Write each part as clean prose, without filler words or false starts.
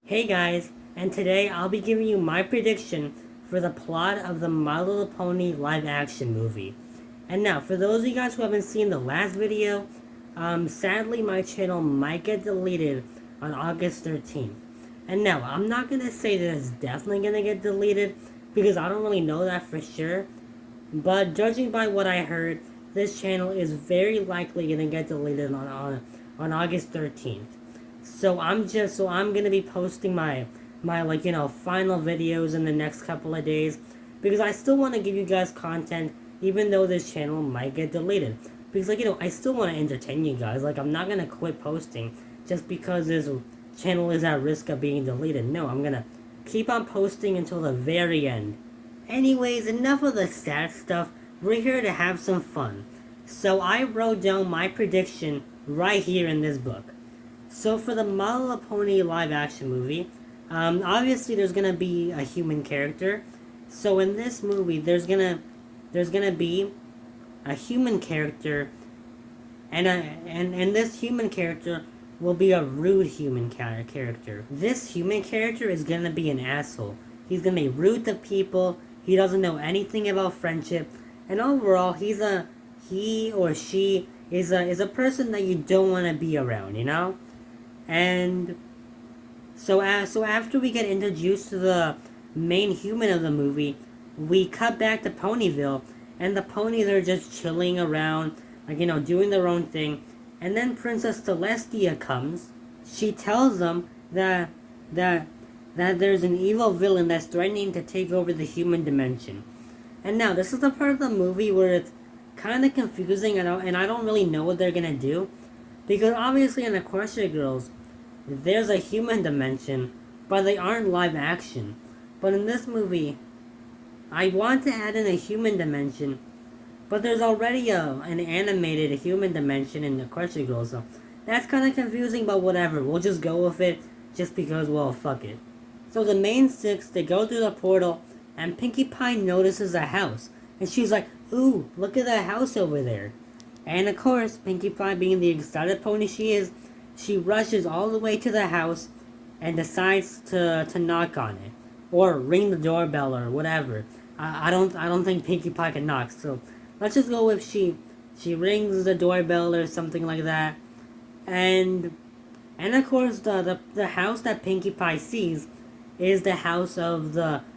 Hey guys, and today I'll be giving you my prediction for the plot of the My Little Pony live action movie. And now, for those of you guys who haven't seen the last video, sadly my channel might get deleted on August 13th. And now, I'm not gonna say that it's definitely gonna get deleted because I don't really know that for sure. But judging by what I heard, this channel is very likely gonna get deleted on August 13th. So I'm gonna be posting my final videos in the next couple of days because I still want to give you guys content even though this channel might get deleted because I still want to entertain you guys. Like, I'm not gonna quit posting just because this channel is at risk of being deleted. No, I'm gonna keep on posting until the very end. Anyways, enough of the sad stuff. We're here to have some fun. So I wrote down my prediction right here in this book. So for the My Little Pony live action movie, obviously there's gonna be a human character. So in this movie, there's gonna be a human character, and this human character will be a rude human character. This human character is gonna be an asshole. He's gonna be rude to people. He doesn't know anything about friendship, and overall, he or she is a person that you don't want to be around. And so after we get introduced to the main human of the movie, we cut back to Ponyville, and the ponies are just chilling around, doing their own thing. And then Princess Celestia comes. She tells them that there's an evil villain that's threatening to take over the human dimension. And now this is the part of the movie where it's kind of confusing, and I don't really know what they're gonna do. Because obviously in Aquatia Girls, there's a human dimension, but they aren't live action. But in this movie, I want to add in a human dimension, but there's already an animated human dimension in Aquatia Girls, so that's kind of confusing, but whatever. We'll just go with it, just because, well, fuck it. So the main six, they go through the portal, and Pinkie Pie notices a house. And she's like, ooh, look at that house over there. And of course, Pinkie Pie, being the excited pony she is, she rushes all the way to the house and decides to knock on it, or ring the doorbell or whatever. I don't think Pinkie Pie can knock, so let's just go with she rings the doorbell or something like that. And of course the house that Pinkie Pie sees is the house of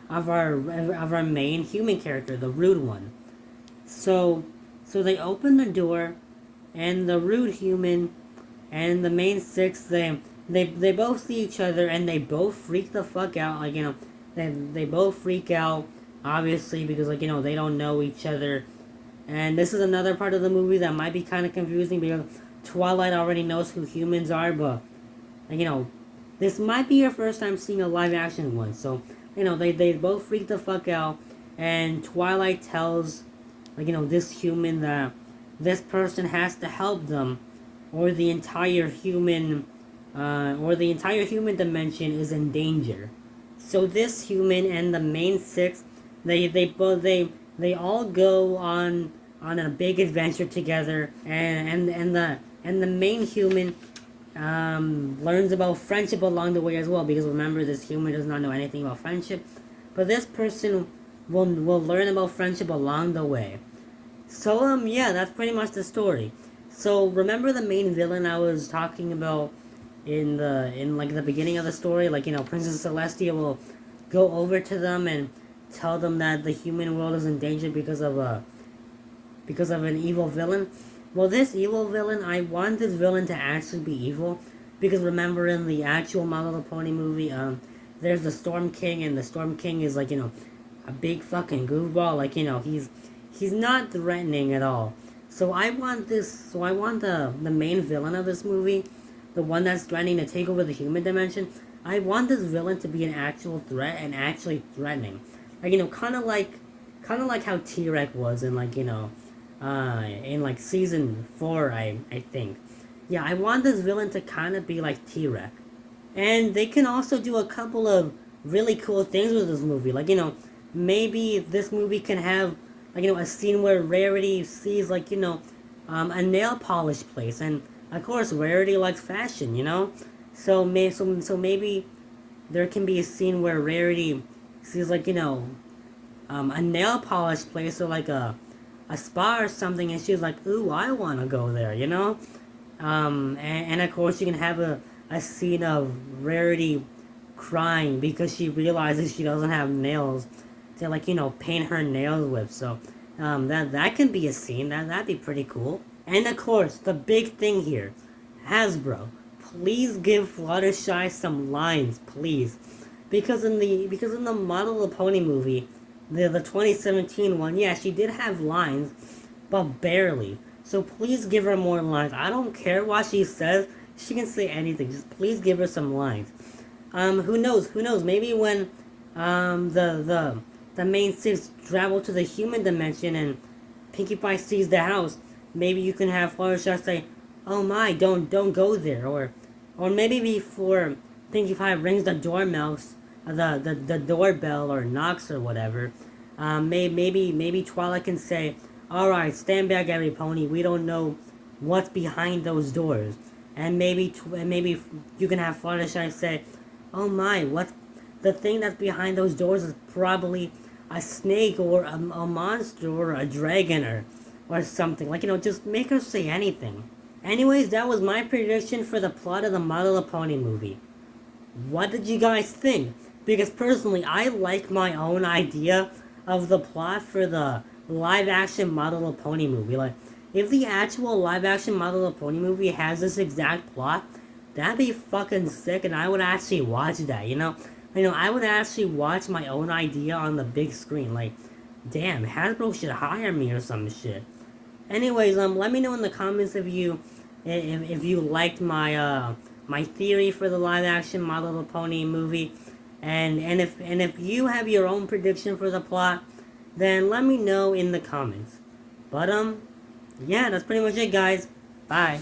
our main human character, the rude one. So they open the door, and the rude human and the main six, they both see each other, and they both freak the fuck out. They both freak out, obviously, because they don't know each other. And this is another part of the movie that might be kind of confusing because Twilight already knows who humans are, but this might be your first time seeing a live action one. So they both freak the fuck out, and Twilight tells this human that this person has to help them, or the entire human dimension is in danger. So this human and the main six, they all go on a big adventure together, and the main human learns about friendship along the way as well, because remember, this human does not know anything about friendship, but this person will learn about friendship along the way. So yeah, that's pretty much the story. So remember the main villain I was talking about in the beginning of the story, Princess Celestia will go over to them and tell them that the human world is in danger because of an evil villain. Well, this evil villain, I want this villain to actually be evil, because remember in the actual My Little Pony movie, there's the Storm King, and the Storm King is a big fucking goofball. He's not threatening at all. So I want the main villain of this movie, the one that's threatening to take over the human dimension. I want this villain to be an actual threat and actually threatening. Kind of like how T-Rex was in in season 4, I think. Yeah, I want this villain to kind of be like T-Rex. And they can also do a couple of really cool things with this movie. Maybe this movie can have a scene where Rarity sees a nail polish place, and of course Rarity likes fashion. So maybe there can be a scene where Rarity sees, like, a nail polish place, or like a spa or something, and she's like, ooh, I want to go there, you know? And of course, you can have a scene of Rarity crying because she realizes she doesn't have nails to, like, paint her nails with. So that can be a scene. That'd be pretty cool. And of course, the big thing here, Hasbro, please give Fluttershy some lines, please, because in the My Little Pony movie, the 2017 one, yeah, she did have lines, but barely. So please give her more lines. I don't care what she says. She can say anything. Just please give her some lines. Who knows? Who knows? Maybe when the main six travel to the human dimension and Pinkie Pie sees the house, maybe you can have Fluttershy say, "Oh my, don't go there," or maybe before Pinkie Pie rings the the doorbell or knocks or whatever, maybe Twilight can say, "All right, stand back, every pony. We don't know what's behind those doors," and maybe you can have Fluttershy say, "Oh my, what? The thing that's behind those doors is probably a snake or a monster or a dragon or something." Like, just make her say anything. Anyways, that was my prediction for the plot of the My Little Pony movie. What did you guys think? Because personally, I like my own idea of the plot for the live-action My Little Pony movie. Like, if the actual live-action My Little Pony movie has this exact plot, that'd be fucking sick, and I would actually watch that, I would actually watch my own idea on the big screen. Like, damn, Hasbro should hire me or some shit. Anyways, let me know in the comments if you liked my my theory for the live action My Little Pony movie, and if you have your own prediction for the plot, then let me know in the comments. But yeah, that's pretty much it, guys. Bye.